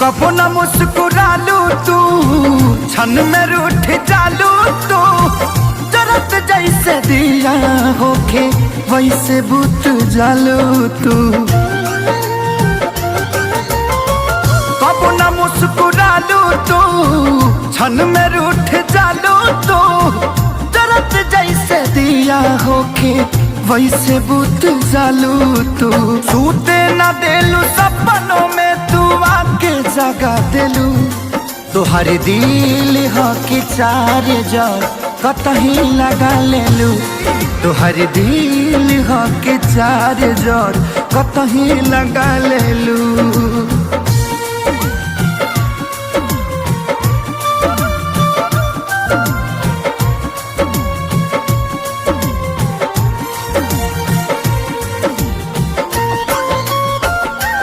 कबो न मुस्कुरालू तू, क्षण में रूठ जालू तू। जरत जैसे दिया होके वैसे बुत जालू तू। कबो न मुस्कुरालू तू, क्षण में रूठ जालू तू। जरत जैसे दिया होके वैसे बुत जालू तू। सूते न देलू सपनों में तू आके जगा देलू। तुहर दिल हो कि चार जग कतही लगा लेलू। तुहर दिल हो कि चार जग कतही लगा ले